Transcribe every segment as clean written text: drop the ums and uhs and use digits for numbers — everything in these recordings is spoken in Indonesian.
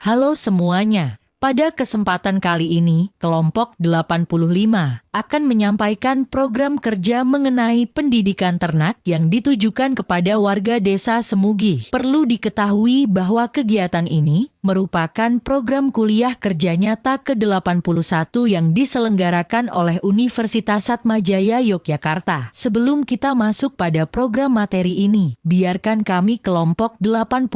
Halo semuanya, pada kesempatan kali ini, kelompok 85 akan menyampaikan program kerja mengenai pendidikan ternak yang ditujukan kepada warga desa Semugi. Perlu diketahui bahwa kegiatan ini merupakan program kuliah kerja nyata ke-81 yang diselenggarakan oleh Universitas Atmajaya Yogyakarta. Sebelum kita masuk pada program materi ini, biarkan kami kelompok 85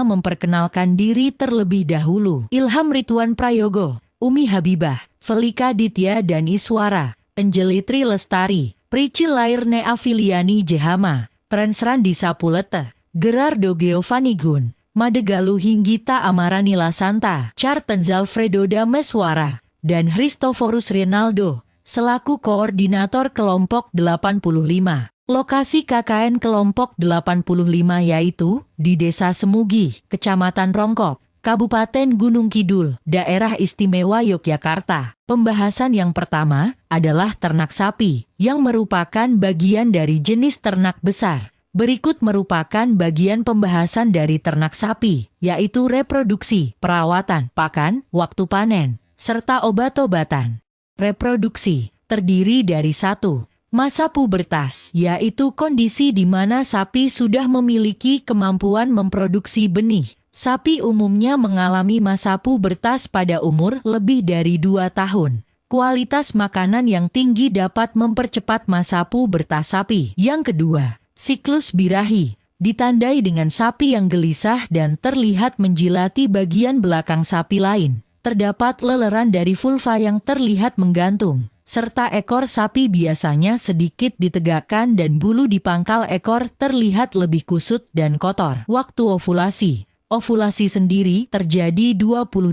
memperkenalkan diri terlebih dahulu. Ilham Ridwan Prayogo, Umi Habibah, Felika Ditya dan Iswara, Angelitri Lestari, Prici Lairne Afiliani Jehama, Prensrandi Sapulete, Gerardo Giovanni Gun, Madegalu Hinggita Amarani Lasanta, Chartens Alfredo Dameswara, dan Christoforus Rinaldo, selaku koordinator kelompok 85. Lokasi KKN kelompok 85 yaitu di Desa Semugi, Kecamatan Rongkop, Kabupaten Gunung Kidul, Daerah Istimewa Yogyakarta. Pembahasan yang pertama adalah ternak sapi, yang merupakan bagian dari jenis ternak besar. Berikut merupakan bagian pembahasan dari ternak sapi, yaitu reproduksi, perawatan, pakan, waktu panen, serta obat-obatan. Reproduksi terdiri dari 1. Masa pubertas, yaitu kondisi di mana sapi sudah memiliki kemampuan memproduksi benih. Sapi umumnya mengalami masa pubertas pada umur lebih dari 2 tahun. Kualitas makanan yang tinggi dapat mempercepat masa pubertas sapi. Yang kedua, siklus birahi, ditandai dengan sapi yang gelisah dan terlihat menjilati bagian belakang sapi lain. Terdapat leleran dari vulva yang terlihat menggantung, serta ekor sapi biasanya sedikit ditegakkan dan bulu di pangkal ekor terlihat lebih kusut dan kotor. Waktu ovulasi. Ovulasi sendiri terjadi 22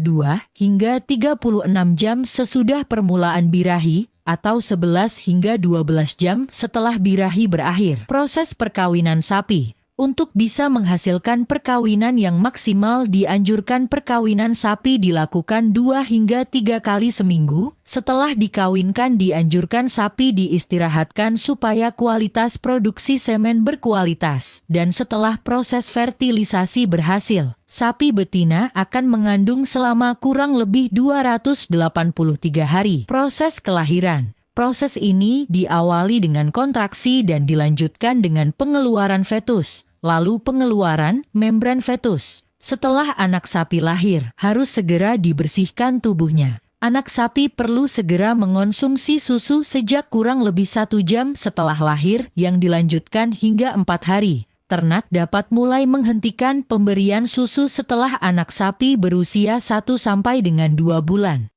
hingga 36 jam sesudah permulaan birahi, atau 11 hingga 12 jam setelah birahi berakhir. Proses perkawinan sapi. Untuk bisa menghasilkan perkawinan yang maksimal dianjurkan perkawinan sapi dilakukan 2 hingga 3 kali seminggu. Setelah dikawinkan dianjurkan sapi diistirahatkan supaya kualitas produksi semen berkualitas. Dan setelah proses fertilisasi berhasil, sapi betina akan mengandung selama kurang lebih 283 hari. Proses kelahiran. Proses ini diawali dengan kontraksi dan dilanjutkan dengan pengeluaran fetus, lalu pengeluaran membran fetus. Setelah anak sapi lahir, harus segera dibersihkan tubuhnya. Anak sapi perlu segera mengonsumsi susu sejak kurang lebih 1 jam setelah lahir yang dilanjutkan hingga 4 hari. Ternak dapat mulai menghentikan pemberian susu setelah anak sapi berusia 1 sampai dengan 2 bulan.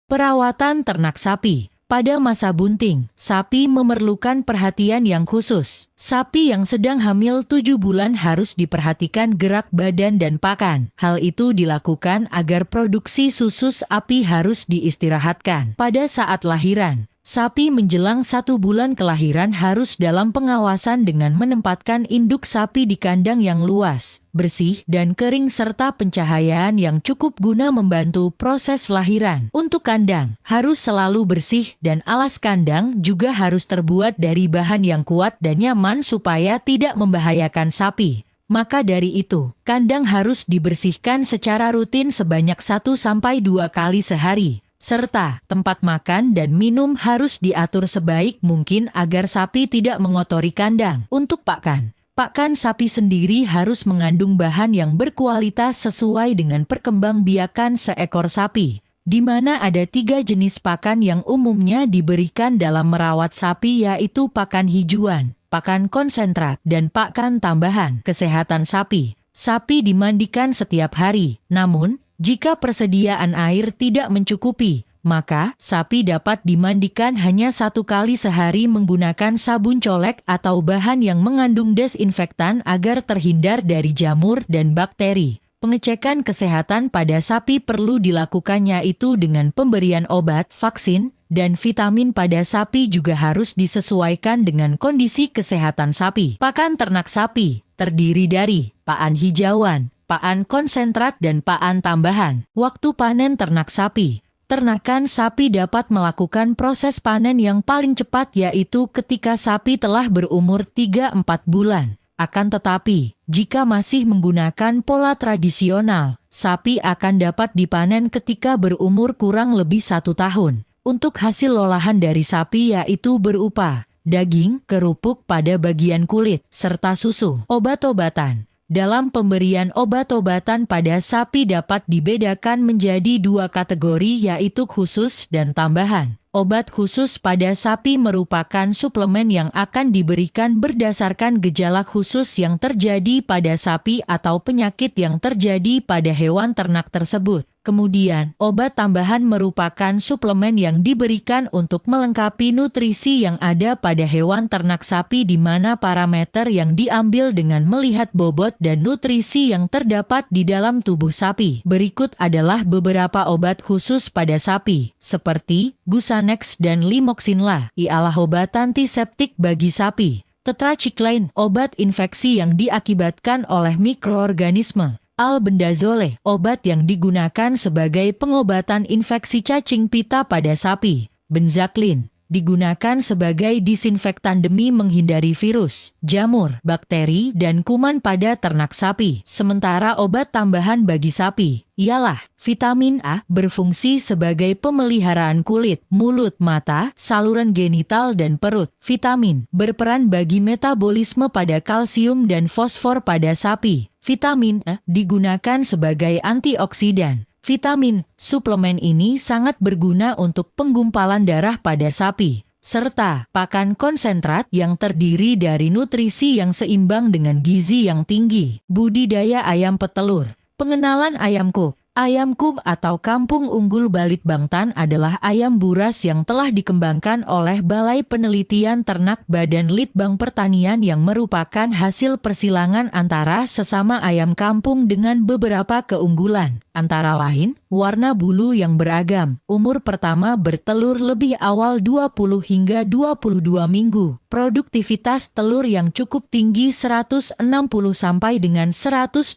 Perawatan ternak sapi. Pada masa bunting, sapi memerlukan perhatian yang khusus. Sapi yang sedang hamil 7 bulan harus diperhatikan gerak badan dan pakan. Hal itu dilakukan agar produksi susu sapi harus diistirahatkan. Pada saat lahiran, sapi menjelang 1 bulan kelahiran harus dalam pengawasan dengan menempatkan induk sapi di kandang yang luas, bersih dan kering serta pencahayaan yang cukup guna membantu proses lahiran. Untuk kandang, harus selalu bersih dan alas kandang juga harus terbuat dari bahan yang kuat dan nyaman supaya tidak membahayakan sapi. Maka dari itu, kandang harus dibersihkan secara rutin sebanyak 1 sampai 2 kali sehari. Serta, tempat makan dan minum harus diatur sebaik mungkin agar sapi tidak mengotori kandang. Untuk pakan. Pakan sapi sendiri harus mengandung bahan yang berkualitas sesuai dengan perkembangbiakan seekor sapi, di mana ada 3 jenis pakan yang umumnya diberikan dalam merawat sapi yaitu pakan hijauan, pakan konsentrat, dan pakan tambahan. Kesehatan sapi. Sapi dimandikan setiap hari, namun, jika persediaan air tidak mencukupi, maka sapi dapat dimandikan hanya 1 kali sehari menggunakan sabun colek atau bahan yang mengandung desinfektan agar terhindar dari jamur dan bakteri. Pengecekan kesehatan pada sapi perlu dilakukan yaitu dengan pemberian obat, vaksin, dan vitamin pada sapi juga harus disesuaikan dengan kondisi kesehatan sapi. Pakan ternak sapi terdiri dari pakan hijauan, pakan konsentrat dan pakan tambahan. Waktu panen ternak sapi. Ternakan sapi dapat melakukan proses panen yang paling cepat yaitu ketika sapi telah berumur 3-4 bulan. Akan tetapi, jika masih menggunakan pola tradisional, sapi akan dapat dipanen ketika berumur kurang lebih 1 tahun. Untuk hasil olahan dari sapi yaitu berupa daging, kerupuk pada bagian kulit, serta susu. Obat-obatan. Dalam pemberian obat-obatan pada sapi dapat dibedakan menjadi 2 kategori yaitu khusus dan tambahan. Obat khusus pada sapi merupakan suplemen yang akan diberikan berdasarkan gejala khusus yang terjadi pada sapi atau penyakit yang terjadi pada hewan ternak tersebut. Kemudian, obat tambahan merupakan suplemen yang diberikan untuk melengkapi nutrisi yang ada pada hewan ternak sapi di mana parameter yang diambil dengan melihat bobot dan nutrisi yang terdapat di dalam tubuh sapi. Berikut adalah beberapa obat khusus pada sapi, seperti Busanex dan Limoxinla, ialah obat antiseptik bagi sapi. Tetracycline, obat infeksi yang diakibatkan oleh mikroorganisme. Albendazole, obat yang digunakan sebagai pengobatan infeksi cacing pita pada sapi. Benzaklin, digunakan sebagai disinfektan demi menghindari virus, jamur, bakteri, dan kuman pada ternak sapi. Sementara obat tambahan bagi sapi, ialah vitamin A, berfungsi sebagai pemeliharaan kulit, mulut, mata, saluran genital, dan perut. Vitamin, berperan bagi metabolisme pada kalsium dan fosfor pada sapi. Vitamin E digunakan sebagai antioksidan. Vitamin suplemen ini sangat berguna untuk penggumpalan darah pada sapi, serta pakan konsentrat yang terdiri dari nutrisi yang seimbang dengan gizi yang tinggi. Budidaya ayam petelur. Pengenalan ayam kub. Ayam kub atau kampung unggul Balitbangtan adalah ayam buras yang telah dikembangkan oleh Balai Penelitian Ternak Badan Litbang Pertanian yang merupakan hasil persilangan antara sesama ayam kampung dengan beberapa keunggulan, antara lain, warna bulu yang beragam, umur pertama bertelur lebih awal 20 hingga 22 minggu, produktivitas telur yang cukup tinggi 160 sampai dengan 180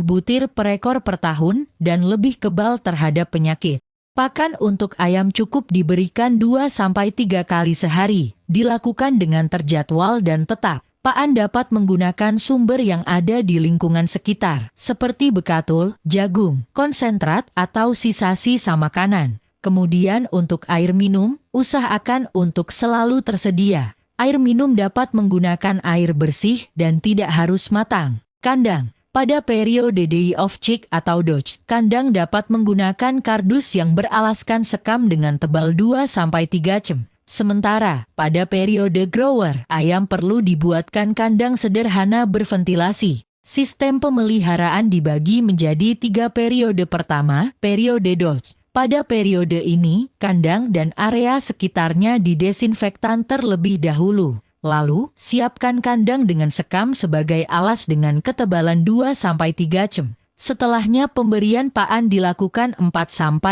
butir per ekor per tahun, dan lebih kebal terhadap penyakit. Pakan untuk ayam cukup diberikan 2-3 kali sehari, dilakukan dengan terjadwal dan tetap. Pakan dapat menggunakan sumber yang ada di lingkungan sekitar, seperti bekatul, jagung, konsentrat, atau sisa-sisa makanan. Kemudian untuk air minum, usahakan untuk selalu tersedia. Air minum dapat menggunakan air bersih dan tidak harus matang. Kandang. Pada periode day of chick atau Dutch, kandang dapat menggunakan kardus yang beralaskan sekam dengan tebal 2-3 cm. Sementara, pada periode grower, ayam perlu dibuatkan kandang sederhana berventilasi. Sistem pemeliharaan dibagi menjadi 3 periode. Pertama, periode Dutch. Pada periode ini, kandang dan area sekitarnya didesinfektan terlebih dahulu. Lalu, siapkan kandang dengan sekam sebagai alas dengan ketebalan 2-3 cm. Setelahnya pemberian pakan dilakukan 4-5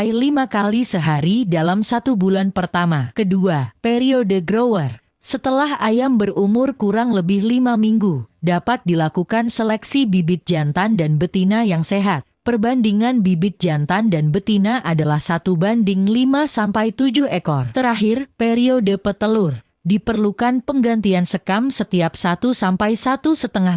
kali sehari dalam 1 bulan pertama. Kedua, periode grower. Setelah ayam berumur kurang lebih 5 minggu, dapat dilakukan seleksi bibit jantan dan betina yang sehat. Perbandingan bibit jantan dan betina adalah 1:5-7 ekor. Terakhir, periode petelur. Diperlukan penggantian sekam setiap 1-1,5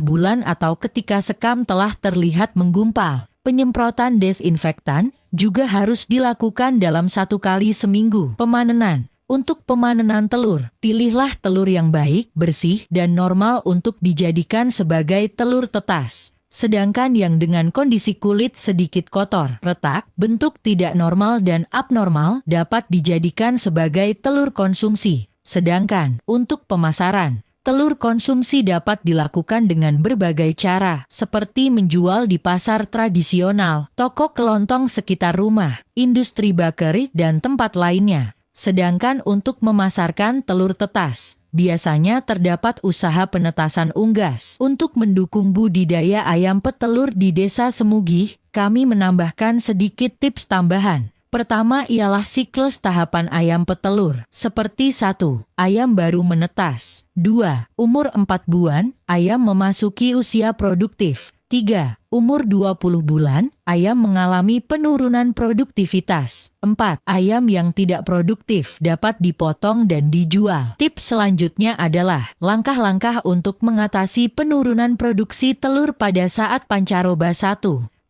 bulan atau ketika sekam telah terlihat menggumpal. Penyemprotan desinfektan juga harus dilakukan dalam 1 kali seminggu. Pemanenan. Untuk pemanenan telur, pilihlah telur yang baik, bersih, dan normal untuk dijadikan sebagai telur tetas. Sedangkan yang dengan kondisi kulit sedikit kotor, retak, bentuk tidak normal dan abnormal dapat dijadikan sebagai telur konsumsi. Sedangkan, untuk pemasaran, telur konsumsi dapat dilakukan dengan berbagai cara, seperti menjual di pasar tradisional, toko kelontong sekitar rumah, industri bakery, dan tempat lainnya. Sedangkan untuk memasarkan telur tetas, biasanya terdapat usaha penetasan unggas. Untuk mendukung budidaya ayam petelur di Desa Semugih, kami menambahkan sedikit tips tambahan. Pertama ialah siklus tahapan ayam petelur, seperti 1. Ayam baru menetas. 2. Umur 4 bulan, ayam memasuki usia produktif. 3. Umur 20 bulan, ayam mengalami penurunan produktivitas. 4. Ayam yang tidak produktif dapat dipotong dan dijual. Tips selanjutnya adalah langkah-langkah untuk mengatasi penurunan produksi telur pada saat pancaroba. 1.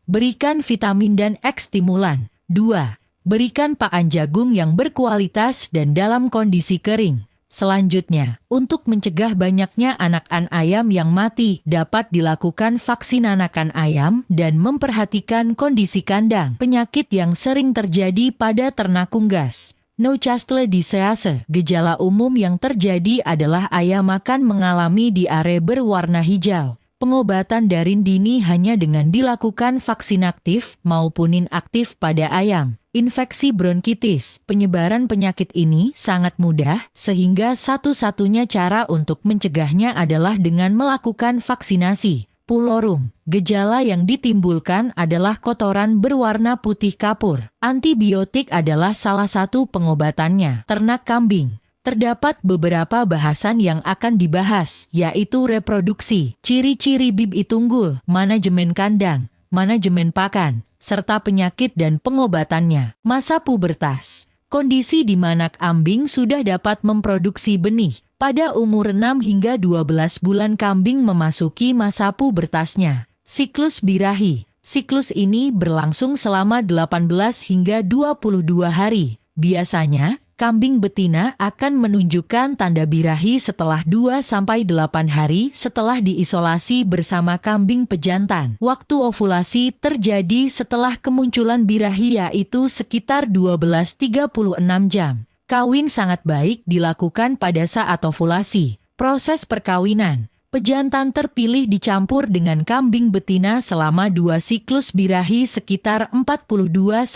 Berikan vitamin dan stimulan. 2. Berikan pakan jagung yang berkualitas dan dalam kondisi kering. Selanjutnya, untuk mencegah banyaknya anakan ayam yang mati, dapat dilakukan vaksin anakan ayam dan memperhatikan kondisi kandang. Penyakit yang sering terjadi pada ternak unggas. Newcastle disease. Gejala umum yang terjadi adalah ayam akan mengalami diare berwarna hijau. Pengobatan dari dini hanya dengan dilakukan vaksin aktif maupun inaktif pada ayam. Infeksi bronkitis. Penyebaran penyakit ini sangat mudah, sehingga satu-satunya cara untuk mencegahnya adalah dengan melakukan vaksinasi. Pulorum. Gejala yang ditimbulkan adalah kotoran berwarna putih kapur. Antibiotik adalah salah satu pengobatannya. Ternak kambing. Terdapat beberapa bahasan yang akan dibahas, yaitu reproduksi, ciri-ciri bibi tunggul, manajemen kandang, manajemen pakan, serta penyakit dan pengobatannya. Masa pubertas. Kondisi di mana kambing sudah dapat memproduksi benih. Pada umur 6 hingga 12 bulan kambing memasuki masa pubertasnya. Siklus birahi. Siklus ini berlangsung selama 18 hingga 22 hari. Biasanya, kambing betina akan menunjukkan tanda birahi setelah 2-8 hari setelah diisolasi bersama kambing pejantan. Waktu ovulasi terjadi setelah kemunculan birahi, yaitu sekitar 12-36 jam. Kawin sangat baik dilakukan pada saat ovulasi. Proses perkawinan. Pejantan terpilih dicampur dengan kambing betina selama 2 siklus birahi sekitar 42-45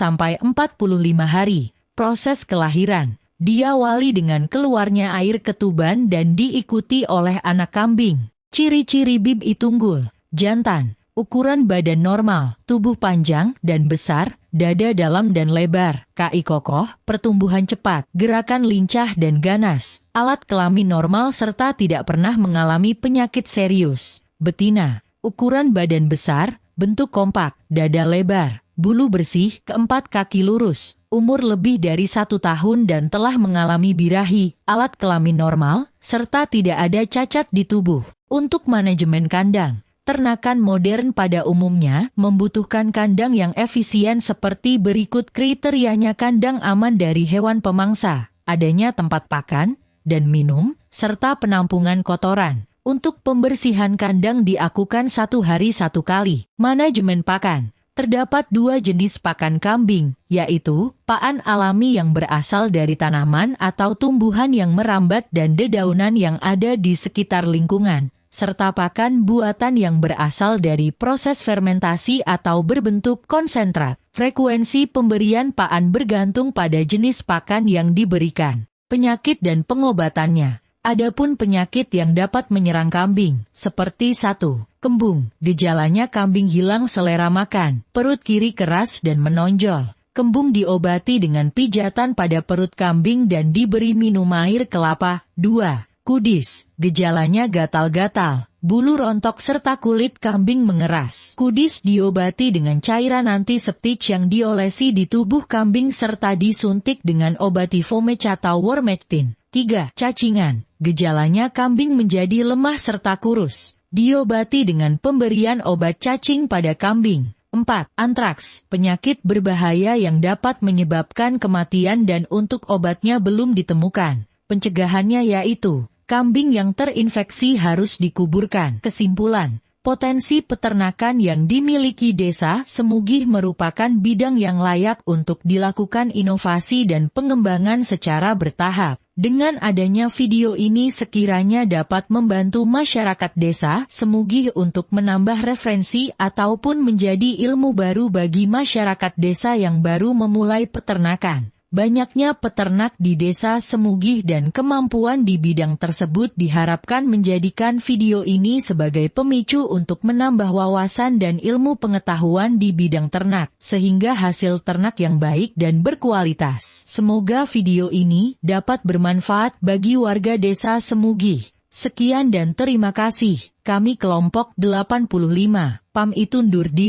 hari. Proses kelahiran diawali dengan keluarnya air ketuban dan diikuti oleh anak kambing. Ciri-ciri bibi tunggul. Jantan. Ukuran badan normal, tubuh panjang dan besar, dada dalam dan lebar, kaki kokoh, pertumbuhan cepat, gerakan lincah dan ganas, alat kelamin normal serta tidak pernah mengalami penyakit serius. Betina. Ukuran badan besar, bentuk kompak, dada lebar, bulu bersih, keempat kaki lurus, umur lebih dari 1 tahun dan telah mengalami birahi, alat kelamin normal, serta tidak ada cacat di tubuh. Untuk manajemen kandang. Ternakan modern pada umumnya membutuhkan kandang yang efisien seperti berikut kriterianya: kandang aman dari hewan pemangsa, adanya tempat pakan dan minum, serta penampungan kotoran. Untuk pembersihan kandang dilakukan 1 hari 1 kali. Manajemen pakan. Terdapat 2 jenis pakan kambing, yaitu pakan alami yang berasal dari tanaman atau tumbuhan yang merambat dan dedaunan yang ada di sekitar lingkungan, serta pakan buatan yang berasal dari proses fermentasi atau berbentuk konsentrat. Frekuensi pemberian pakan bergantung pada jenis pakan yang diberikan, penyakit dan pengobatannya. Adapun penyakit yang dapat menyerang kambing, seperti 1. Kembung. Gejalanya kambing hilang selera makan, perut kiri keras dan menonjol. Kembung diobati dengan pijatan pada perut kambing dan diberi minum air kelapa. 2. Kudis. Gejalanya gatal-gatal, bulu rontok serta kulit kambing mengeras. Kudis diobati dengan cairan antiseptik yang diolesi di tubuh kambing serta disuntik dengan obat Ivomec atau Wormectin. 3. Cacingan. Gejalanya kambing menjadi lemah serta kurus. Diobati dengan pemberian obat cacing pada kambing. 4. Antraks. Penyakit berbahaya yang dapat menyebabkan kematian dan untuk obatnya belum ditemukan. Pencegahannya yaitu kambing yang terinfeksi harus dikuburkan. Kesimpulan, potensi peternakan yang dimiliki Desa Semugih merupakan bidang yang layak untuk dilakukan inovasi dan pengembangan secara bertahap. Dengan adanya video ini sekiranya dapat membantu masyarakat Desa Semugih untuk menambah referensi ataupun menjadi ilmu baru bagi masyarakat desa yang baru memulai peternakan. Banyaknya peternak di Desa Semugih dan kemampuan di bidang tersebut diharapkan menjadikan video ini sebagai pemicu untuk menambah wawasan dan ilmu pengetahuan di bidang ternak, sehingga hasil ternak yang baik dan berkualitas. Semoga video ini dapat bermanfaat bagi warga Desa Semugih. Sekian dan terima kasih. kami kelompok 85, pamit undur diri.